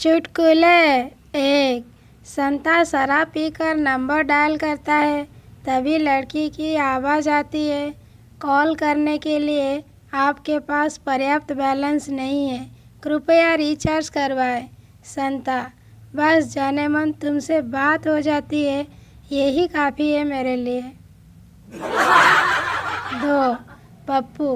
चुटकुले एक। संता शराब पीकर नंबर डायल करता है, तभी लड़की की आवाज़ आती है, कॉल करने के लिए आपके पास पर्याप्त बैलेंस नहीं है, कृपया रिचार्ज करवाएं। संता, बस जाने मन तुमसे बात हो जाती है, यही काफ़ी है मेरे लिए। दो। पप्पू,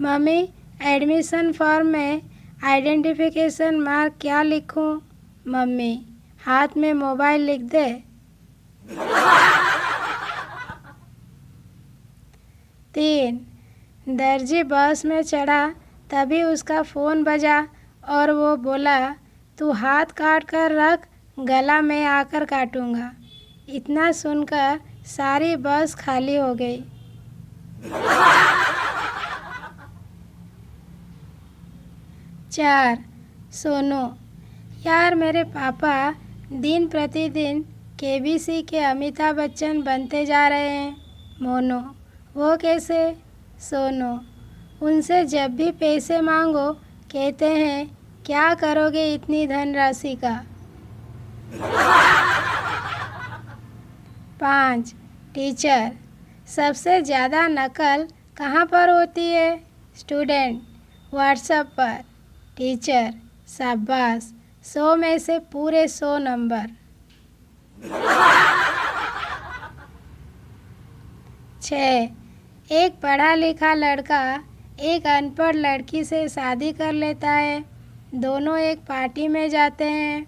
मम्मी एडमिशन फॉर्म में आइडेंटिफिकेशन मार्क क्या लिखूं? मम्मी, हाथ में मोबाइल लिख दे। 3। दर्जी बस में चढ़ा, तभी उसका फ़ोन बजा और वो बोला, तू हाथ काट कर रख, गला मैं आकर काटूंगा। इतना सुनकर सारी बस खाली हो गई। 4। सोनू, यार मेरे पापा दिन प्रतिदिन केबीसी के अमिताभ बच्चन बनते जा रहे हैं। मोनू, वो कैसे? सोनू, उनसे जब भी पैसे मांगो कहते हैं, क्या करोगे इतनी धनराशि का? 5। टीचर, सबसे ज़्यादा नकल कहाँ पर होती है? स्टूडेंट, व्हाट्सएप पर। टीचर, शाबाश, 100 में से पूरे 100 नंबर। 6। एक पढ़ा लिखा लड़का एक अनपढ़ लड़की से शादी कर लेता है। दोनों एक पार्टी में जाते हैं।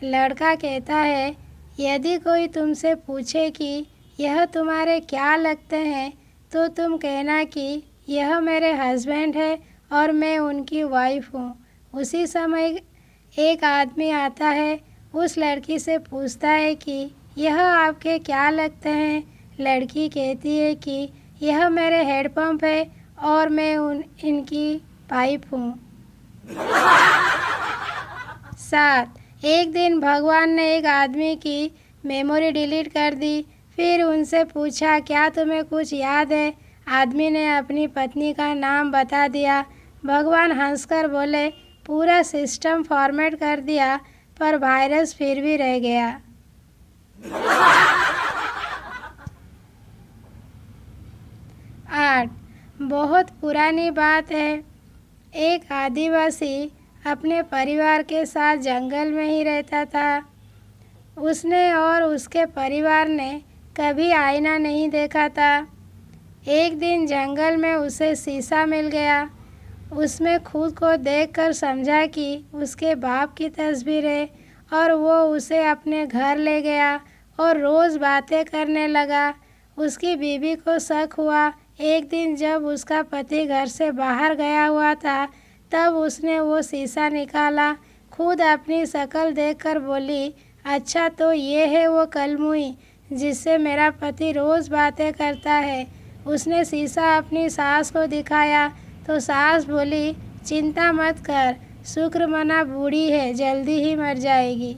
लड़का कहता है, यदि कोई तुमसे पूछे कि यह तुम्हारे क्या लगते हैं, तो तुम कहना कि यह मेरे हस्बैंड है और मैं उनकी वाइफ हूँ। उसी समय एक आदमी आता है, उस लड़की से पूछता है कि यह आपके क्या लगते हैं? लड़की कहती है कि यह मेरे हैंडपंप है और मैं इनकी पाइप हूँ। 7। एक दिन भगवान ने एक आदमी की मेमोरी डिलीट कर दी, फिर उनसे पूछा, क्या तुम्हें कुछ याद है? आदमी ने अपनी पत्नी का नाम बता दिया। भगवान हंसकर बोले, पूरा सिस्टम फॉर्मेट कर दिया, पर वायरस फिर भी रह गया। 8। बहुत पुरानी बात है। एक आदिवासी अपने परिवार के साथ जंगल में ही रहता था। उसने और उसके परिवार ने कभी आईना नहीं देखा था। एक दिन जंगल में उसे शीशा मिल गया। उसमें खुद को देखकर समझा कि उसके बाप की तस्वीर है और वो उसे अपने घर ले गया और रोज़ बातें करने लगा। उसकी बीवी को शक हुआ। एक दिन जब उसका पति घर से बाहर गया हुआ था, तब उसने वो शीशा निकाला। खुद अपनी शक्ल देखकर बोली, अच्छा तो ये है वो कलमुई जिससे मेरा पति रोज़ बातें करता है। उसने शीशा अपनी सास को दिखाया तो सास बोली, चिंता मत कर, शुक्र मना बूढ़ी है, जल्दी ही मर जाएगी।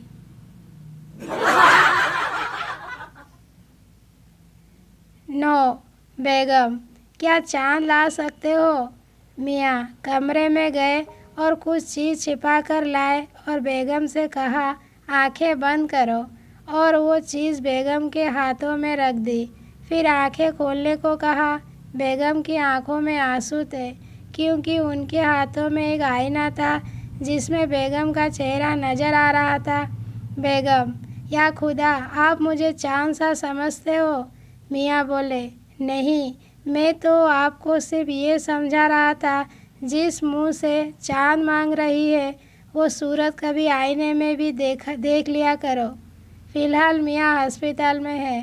9। बेगम, क्या चांद ला सकते हो? मियाँ कमरे में गए और कुछ चीज़ छिपा कर लाए और बेगम से कहा, आंखें बंद करो, और वो चीज़ बेगम के हाथों में रख दी। फिर आंखें खोलने को कहा। बेगम की आंखों में आंसू थे, क्योंकि उनके हाथों में एक आईना था जिसमें बेगम का चेहरा नज़र आ रहा था। बेगम, या खुदा, आप मुझे चांद सा समझते हो? मियाँ बोले, नहीं, मैं तो आपको सिर्फ ये समझा रहा था, जिस मुंह से चांद मांग रही है वो सूरत कभी आईने में भी देख लिया करो। फिलहाल मियाँ हॉस्पिटल में है।